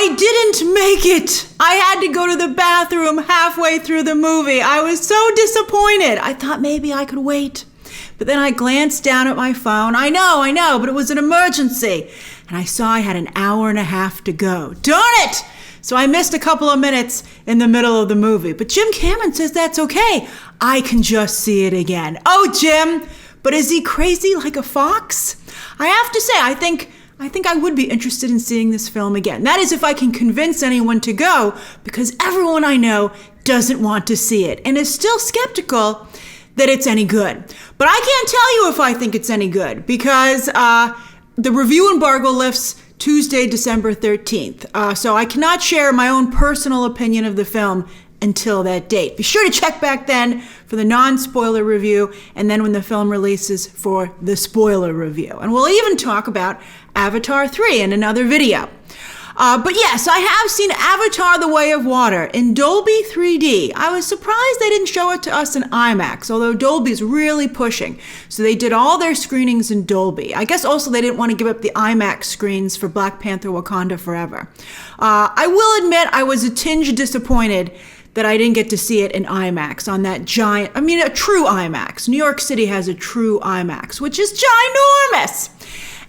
I didn't make it. I had to go to the bathroom halfway through the movie. I was so disappointed. I thought maybe I could wait. But then I glanced down at my phone. I know, but it was an emergency. And I saw I had an hour and a half to go. Darn it! So I missed a couple of minutes in the middle of the movie. But Jim Cameron says that's okay. I can just see it again. Oh, Jim, but is he crazy like a fox? I have to say, I think I would be interested in seeing this film again. That is if I can convince anyone to go, because everyone I know doesn't want to see it and is still skeptical that it's any good. But I can't tell you if I think it's any good, because the review embargo lifts Tuesday, December 13th. So I cannot share my own personal opinion of the film until that date. Be sure to check back then for the non-spoiler review, and then when the film releases for the spoiler review. And we'll even talk about Avatar 3 in another video. But yes, I have seen Avatar: The Way of Water in Dolby 3D. I was surprised they didn't show it to us in IMAX, although Dolby's really pushing. So they did all their screenings in Dolby. I guess also they didn't want to give up the IMAX screens for Black Panther: Wakanda Forever. I will admit I was a tinge disappointed that I didn't get to see it in IMAX on that giant, a true IMAX. New York City has a true IMAX, which is ginormous.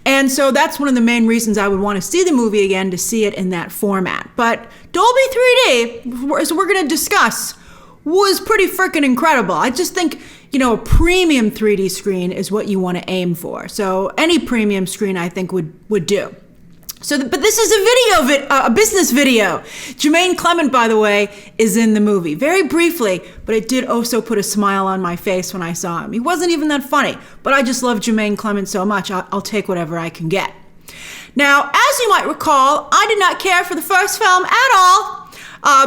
And so that's one of the main reasons I would want to see the movie again, to see it in that format. But Dolby 3D, as we're going to discuss, was pretty freaking incredible. I just think, a premium 3D screen is what you want to aim for. So any premium screen I think would do. But this is a business video. Jermaine Clement, by the way, is in the movie. Very briefly, but it did also put a smile on my face when I saw him. He wasn't even that funny, but I just love Jermaine Clement so much, I'll take whatever I can get. Now, as you might recall, I did not care for the first film at all,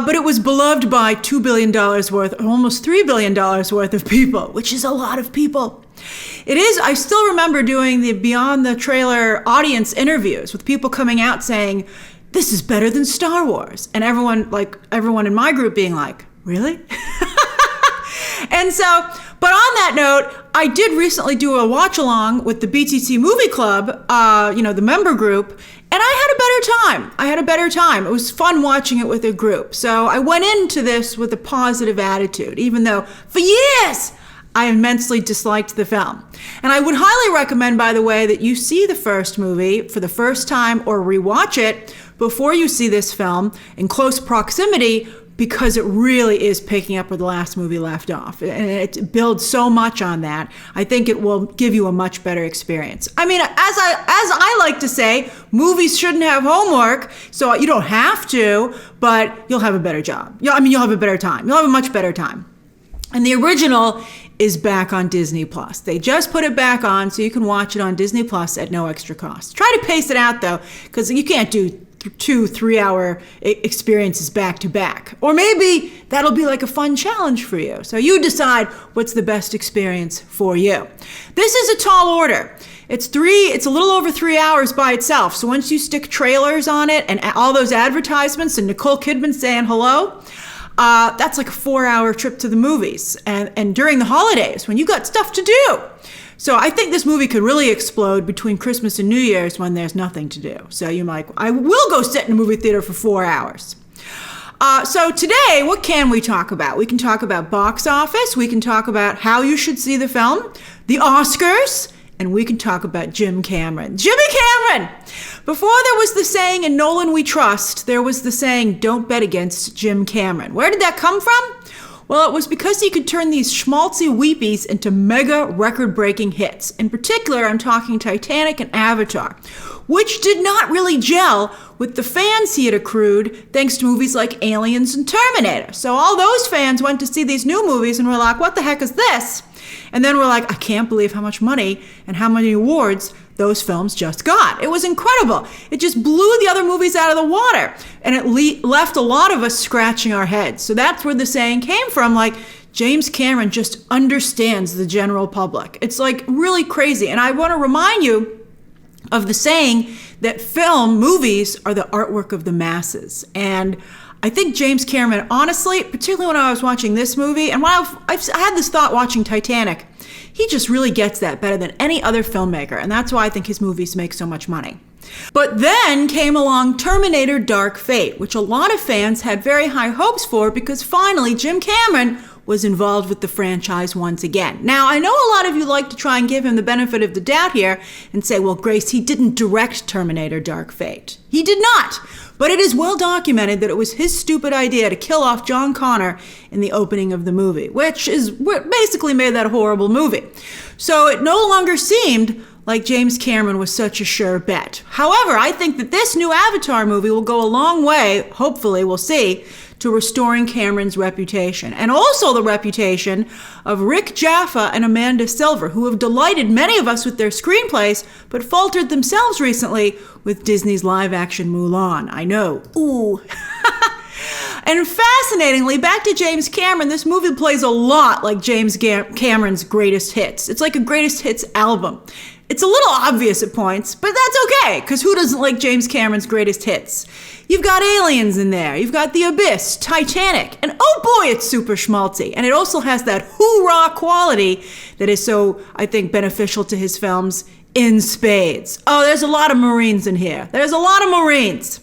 but it was beloved by $2 billion worth, almost $3 billion worth of people, which is a lot of people. It is, I still remember doing the Beyond the Trailer audience interviews with people coming out saying, this is better than Star Wars. And everyone in my group being like, really? And so, but on that note, I did recently do a watch along with the BTT Movie Club, the member group, and I had a better time. It was fun watching it with a group. So I went into this with a positive attitude, even though for years, I immensely disliked the film. And I would highly recommend, by the way, that you see the first movie for the first time or rewatch it before you see this film in close proximity, because it really is picking up where the last movie left off. And it builds so much on that. I think it will give you a much better experience. As I like to say, movies shouldn't have homework, so you don't have to, but you'll have a better job. You'll have a better time. You'll have a much better time. And the original is back on Disney Plus. They just put it back on so you can watch it on Disney Plus at no extra cost. Try to pace it out though, because you can't do 2-3 hour experiences back to back. Or maybe that'll be like a fun challenge for you. So you decide what's the best experience for you. This is a tall order. It's a little over 3 hours by itself. So once you stick trailers on it and all those advertisements and Nicole Kidman saying hello, that's like a 4-hour trip to the movies. And during the holidays when you got stuff to do. So I think this movie could really explode between Christmas and New Year's when there's nothing to do. So you're like, I will go sit in a movie theater for 4 hours. So today, what can we talk about? We can talk about box office. We can talk about how you should see the film, the Oscars, and we can talk about Jim Cameron. Jimmy Cameron! Before there was the saying, "In Nolan we trust," there was the saying, "Don't bet against Jim Cameron." Where did that come from? Well, it was because he could turn these schmaltzy weepies into mega record-breaking hits. In particular, I'm talking Titanic and Avatar, which did not really gel with the fans he had accrued thanks to movies like Aliens and Terminator. So all those fans went to see these new movies and were like, what the heck is this? And then we're like, I can't believe how much money and how many awards those films just got. It was incredible. It just blew the other movies out of the water. And it left a lot of us scratching our heads. So that's where the saying came from, like, James Cameron just understands the general public. It's like really crazy. And I want to remind you of the saying that movies are the artwork of the masses. And I think James Cameron, honestly, particularly when I was watching this movie, and when I had this thought watching Titanic, he just really gets that better than any other filmmaker. And that's why I think his movies make so much money. But then came along Terminator Dark Fate, which a lot of fans had very high hopes for because finally Jim Cameron was involved with the franchise once again. Now, I know a lot of you like to try and give him the benefit of the doubt here and say, well, Grace, he didn't direct Terminator Dark Fate. He did not. But it is well documented that it was his stupid idea to kill off John Connor in the opening of the movie, which is what basically made that a horrible movie. So it no longer seemed like James Cameron was such a sure bet. However, I think that this new Avatar movie will go a long way, hopefully, we'll see, to restoring Cameron's reputation, and also the reputation of Rick Jaffa and Amanda Silver, who have delighted many of us with their screenplays, but faltered themselves recently with Disney's live-action Mulan. I know. Ooh. And fascinatingly, back to James Cameron, this movie plays a lot like James Cameron's greatest hits. It's like a greatest hits album. It's a little obvious at points, but that's okay, because who doesn't like James Cameron's greatest hits? You've got Aliens in there, you've got The Abyss, Titanic, and oh boy, it's super schmaltzy. And it also has that hoorah quality that is so, I think, beneficial to his films in spades. Oh, there's a lot of Marines in here. There's a lot of Marines.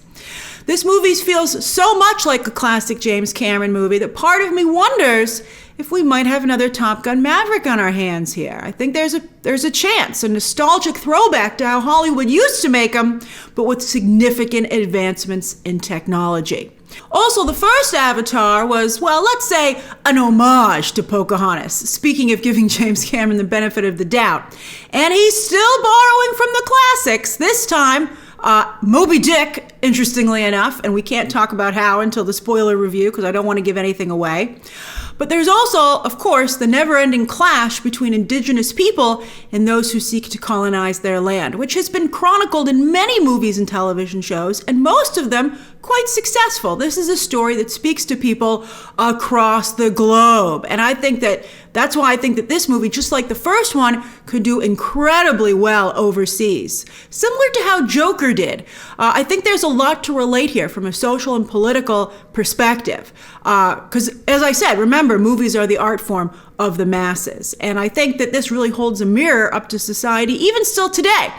This movie feels so much like a classic James Cameron movie that part of me wonders if we might have another Top Gun Maverick on our hands here. I think there's a chance, a nostalgic throwback to how Hollywood used to make them, but with significant advancements in technology. Also, the first Avatar was, well, let's say, an homage to Pocahontas, speaking of giving James Cameron the benefit of the doubt. And he's still borrowing from the classics, this time Moby Dick, interestingly enough, and we can't talk about how until the spoiler review because I don't want to give anything away. But there's also, of course, the never-ending clash between indigenous people and those who seek to colonize their land, which has been chronicled in many movies and television shows, and most of them quite successful. This is a story that speaks to people across the globe. And I think that's why I think that this movie, just like the first one, could do incredibly well overseas. Similar to how Joker did. I think there's a lot to relate here from a social and political perspective. Because, as I said, remember, movies are the art form of the masses. And I think that this really holds a mirror up to society, even still today.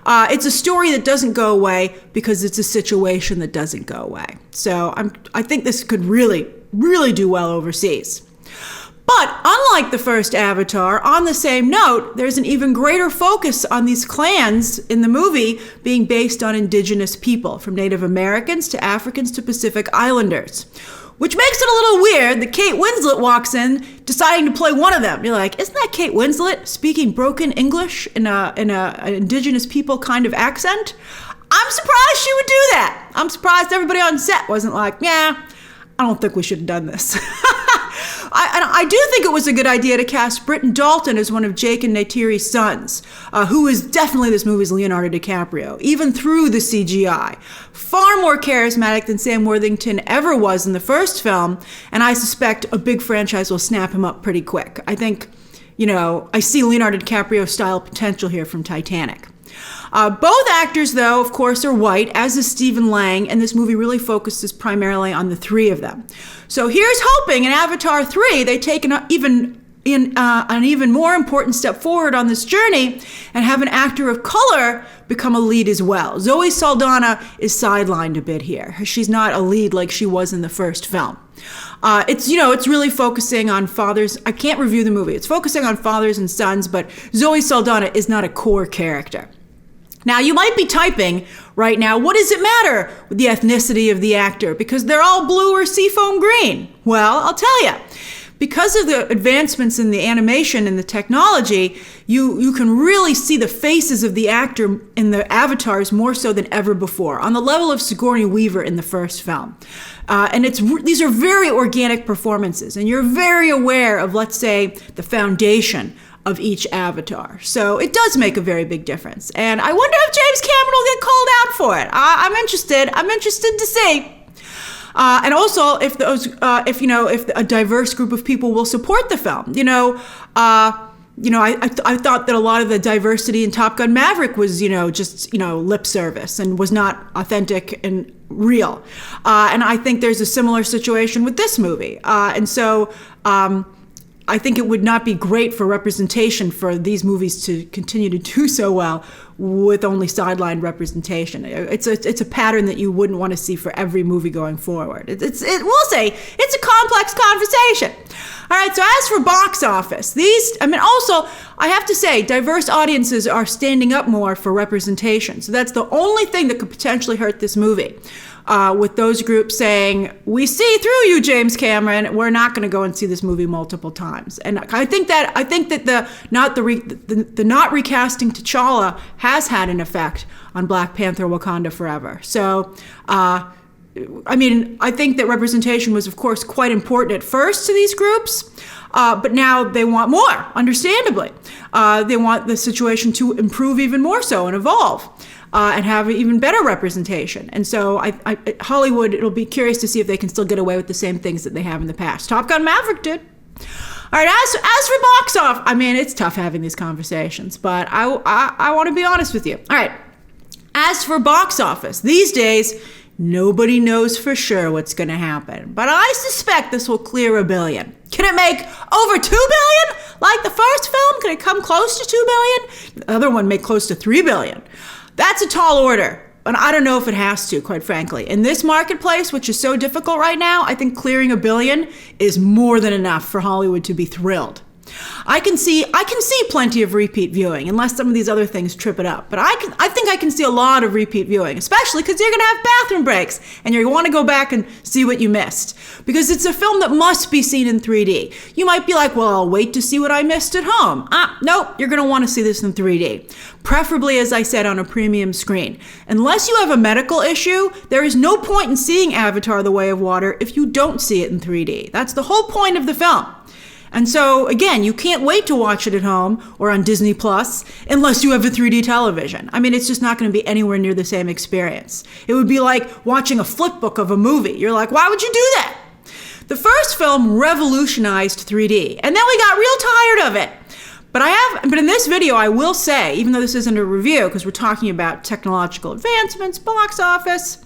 It's a story that doesn't go away because it's a situation that doesn't go away. So I think this could really, really do well overseas. But unlike the first Avatar, on the same note, there's an even greater focus on these clans in the movie being based on indigenous people, from Native Americans to Africans to Pacific Islanders. Which makes it a little weird that Kate Winslet walks in deciding to play one of them. You're like, isn't that Kate Winslet speaking broken English in an indigenous people kind of accent? I'm surprised she would do that. I'm surprised everybody on set wasn't like, yeah, I don't think we should have done this. I do think it was a good idea to cast Britton Dalton as one of Jake and Neytiri's sons, who is definitely this movie's Leonardo DiCaprio, even through the CGI. Far more charismatic than Sam Worthington ever was in the first film, and I suspect a big franchise will snap him up pretty quick. I think, I see Leonardo DiCaprio-style potential here from Titanic. Both actors, though, of course, are white, as is Stephen Lang, and this movie really focuses primarily on the three of them. So here's hoping in Avatar 3 they take an even more important step forward on this journey and have an actor of color become a lead as well. Zoe Saldana is sidelined a bit here. She's not a lead like she was in the first film. It's really focusing on fathers. I can't review the movie. It's focusing on fathers and sons, but Zoe Saldana is not a core character. Now, you might be typing right now, what does it matter with the ethnicity of the actor? Because they're all blue or seafoam green. Well, I'll tell you. Because of the advancements in the animation and the technology, you can really see the faces of the actor in the avatars more so than ever before, on the level of Sigourney Weaver in the first film. And these are very organic performances, and you're very aware of, let's say, the foundation of each avatar. So it does make a very big difference. And I wonder if James Cameron will get called out for it. I'm interested. I'm interested to see. And also if a diverse group of people will support the film. I thought that a lot of the diversity in Top Gun Maverick was, just lip service and was not authentic and real. And I think there's a similar situation with this movie. And so I think it would not be great for representation for these movies to continue to do so well with only sideline representation. It's a pattern that you wouldn't want to see for every movie going forward. We'll say it's a complex conversation. All right, so as for box office, also, I have to say, diverse audiences are standing up more for representation. So that's the only thing that could potentially hurt this movie. With those groups saying, we see through you, James Cameron, we're not going to go and see this movie multiple times. And I think that the not recasting T'Challa has had an effect on Black Panther: Wakanda Forever. So, I think that representation was, of course, quite important at first to these groups, but now they want more, understandably. They want the situation to improve even more so and evolve. And have even better representation. And so Hollywood, it'll be curious to see if they can still get away with the same things that they have in the past. Top Gun Maverick did. All right, as for box office, it's tough having these conversations, but I want to be honest with you. All right, as for box office, these days, nobody knows for sure what's going to happen, but I suspect this will clear $1 billion. Can it make over $2 billion like the first film? Can it come close to $2 billion? The other one made close to $3 billion. That's a tall order, but I don't know if it has to, quite frankly. In this marketplace, which is so difficult right now, I think clearing $1 billion is more than enough for Hollywood to be thrilled. I can see plenty of repeat viewing, unless some of these other things trip it up. But I think I can see a lot of repeat viewing, especially because you're going to have bathroom breaks, and you want to go back and see what you missed. Because it's a film that must be seen in 3D. You might be like, well, I'll wait to see what I missed at home. Nope, you're going to want to see this in 3D. Preferably, as I said, on a premium screen. Unless you have a medical issue, there is no point in seeing Avatar: The Way of Water if you don't see it in 3D. That's the whole point of the film. And so, again, you can't wait to watch it at home or on Disney Plus unless you have a 3D television. It's just not going to be anywhere near the same experience. It would be like watching a flip book of a movie. You're like, why would you do that? The first film revolutionized 3D, and then we got real tired of it. But in this video, I will say, even though this isn't a review, because we're talking about technological advancements, box office,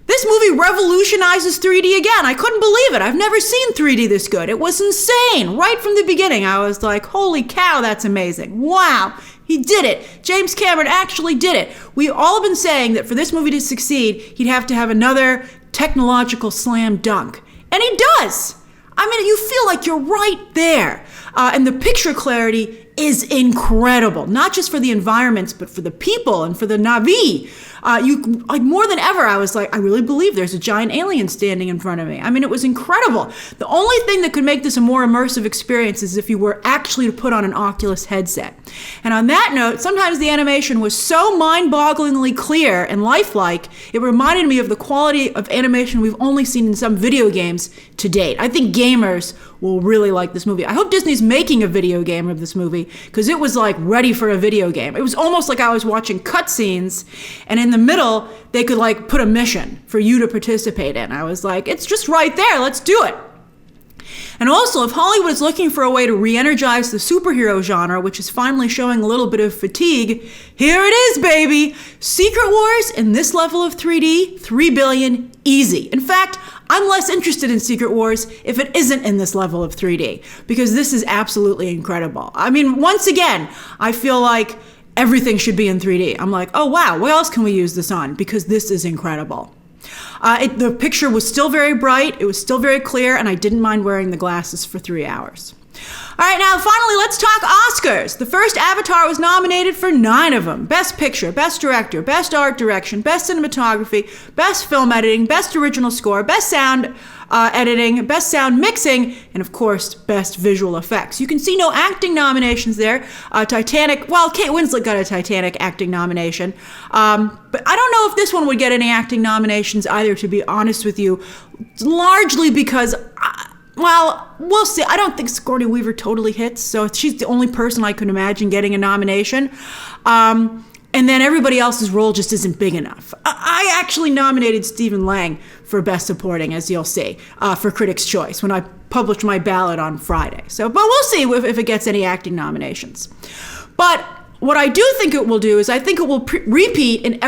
this movie revolutionizes 3D again. I couldn't believe it. I've never seen 3D this good. It was insane. Right from the beginning, I was like, holy cow, that's amazing. Wow, he did it. James Cameron actually did it. We all have been saying that for this movie to succeed, he'd have to have another technological slam dunk. And he does. You feel like you're right there. And the picture clarity is incredible, not just for the environments, but for the people and for the Na'vi. More than ever, I was like, I really believe there's a giant alien standing in front of me. It was incredible. The only thing that could make this a more immersive experience is if you were actually to put on an Oculus headset. And on that note, sometimes the animation was so mind-bogglingly clear and lifelike, it reminded me of the quality of animation we've only seen in some video games to date. I think gamers will really like this movie. I hope Disney's making a video game of this movie, because it was like ready for a video game. It was almost like I was watching cutscenes, and in the middle, they could like put a mission for you to participate in. I was like, it's just right there, let's do it. And also, if Hollywood is looking for a way to re-energize the superhero genre, which is finally showing a little bit of fatigue, here it is, baby! Secret Wars in this level of 3D, $3 billion, easy. In fact, I'm less interested in Secret Wars if it isn't in this level of 3D, because this is absolutely incredible. Once again, I feel like everything should be in 3D. I'm like, oh wow, what else can we use this on? Because this is incredible. The picture was still very bright, it was still very clear, and I didn't mind wearing the glasses for 3 hours. All right, now finally, let's talk Oscars. The first Avatar was nominated for 9 of them. Best Picture, Best Director, Best Art Direction, Best Cinematography, Best Film Editing, Best Original Score, Best Sound Editing, Best Sound Mixing, and of course, Best Visual Effects. You can see no acting nominations there. Titanic, well, Kate Winslet got a Titanic acting nomination. But I don't know if this one would get any acting nominations either, to be honest with you, largely because... well, we'll see. I don't think Sigourney Weaver totally hits, so she's the only person I could imagine getting a nomination. And then everybody else's role just isn't big enough. I actually nominated Stephen Lang for Best Supporting, as you'll see, for Critics' Choice when I published my ballot on Friday. But we'll see if it gets any acting nominations. But what I do think it will do is I think it will repeat in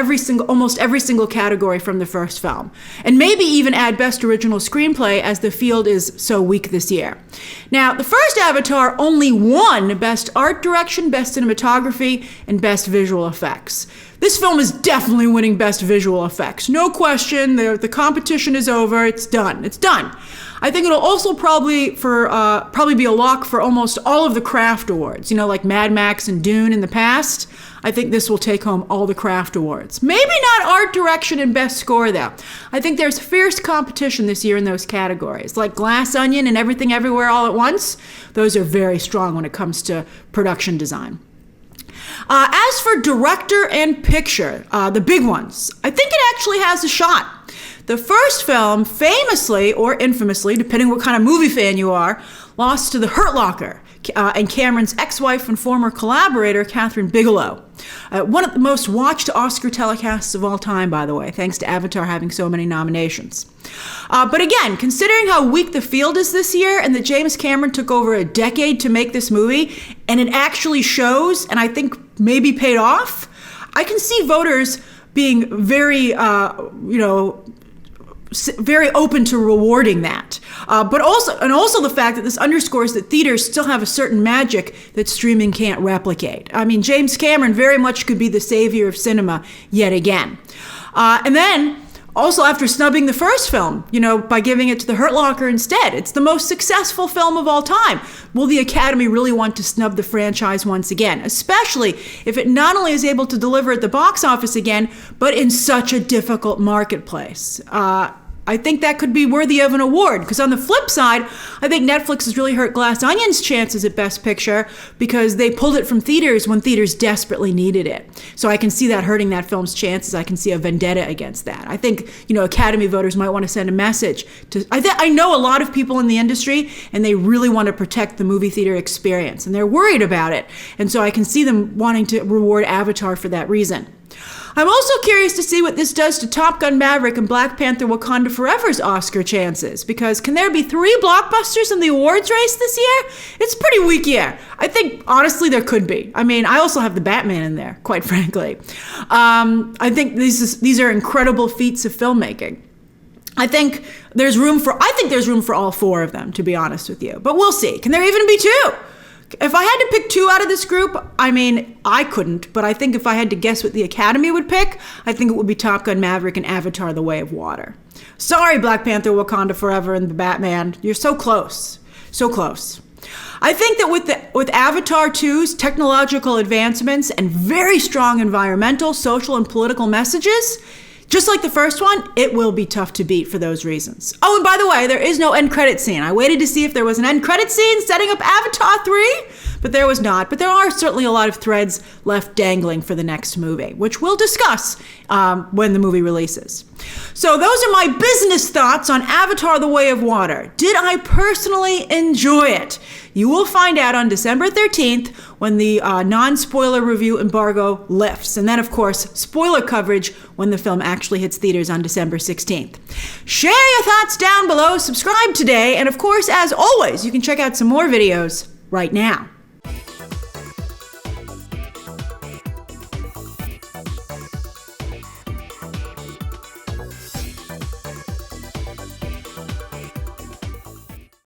almost every single category from the first film, and maybe even add Best Original Screenplay, as the field is so weak this year. Now, the first Avatar only won Best Art Direction, Best Cinematography, and Best Visual Effects. This film is definitely winning Best Visual Effects. No question, the competition is over, it's done. It's done. I think it'll also probably be a lock for almost all of the craft awards, like Mad Max and Dune in the past. I think this will take home all the craft awards. Maybe not art direction and best score, though. I think there's fierce competition this year in those categories, like Glass Onion and Everything Everywhere All at Once. Those are very strong when it comes to production design. As for director and picture, the big ones, I think it actually has a shot. The first film, famously or infamously, depending what kind of movie fan you are, lost to The Hurt Locker and Cameron's ex-wife and former collaborator, Catherine Bigelow. One of the most watched Oscar telecasts of all time, by the way, thanks to Avatar having so many nominations. But again, considering how weak the field is this year and that James Cameron took over a decade to make this movie, and it actually shows, and I think maybe paid off, I can see voters being very open to rewarding that. But also the fact that this underscores that theaters still have a certain magic that streaming can't replicate. I mean, James Cameron very much could be the savior of cinema yet again. And then, also after snubbing the first film, by giving it to The Hurt Locker instead, it's the most successful film of all time. Will the Academy really want to snub the franchise once again? Especially if it not only is able to deliver at the box office again, but in such a difficult marketplace. I think that could be worthy of an award, because on the flip side, I think Netflix has really hurt Glass Onion's chances at Best Picture because they pulled it from theaters when theaters desperately needed it. So I can see that hurting that film's chances. I can see a vendetta against that. I think, Academy voters might want to send a message to, I know a lot of people in the industry, and they really want to protect the movie theater experience, and they're worried about it. And so I can see them wanting to reward Avatar for that reason. I'm also curious to see what this does to Top Gun Maverick and Black Panther Wakanda Forever's Oscar chances, because can there be 3 blockbusters in the awards race this year? It's a pretty weak year. I think, honestly, there could be. I mean, I also have the Batman in there, quite frankly. I think these are incredible feats of filmmaking. I think there's room for all 4 of them, to be honest with you. But we'll see. Can there even be 2? If I had to pick 2 out of this group, I couldn't, but I think if I had to guess what the Academy would pick, I think it would be Top Gun Maverick and Avatar: The Way of Water. Sorry, Black Panther, Wakanda Forever, and the Batman. You're so close. So close. I think that with Avatar 2's technological advancements and very strong environmental, social, and political messages, just like the first one, it will be tough to beat for those reasons. Oh, and by the way, there is no end credit scene. I waited to see if there was an end credit scene setting up Avatar 3, but there was not. But there are certainly a lot of threads left dangling for the next movie, which we'll discuss when the movie releases. So those are my business thoughts on Avatar: The Way of Water. Did I personally enjoy it? You will find out on December 13th when the non-spoiler review embargo lifts. And then, of course, spoiler coverage when the film actually hits theaters on December 16th. Share your thoughts down below, subscribe today, and of course, as always, you can check out some more videos right now.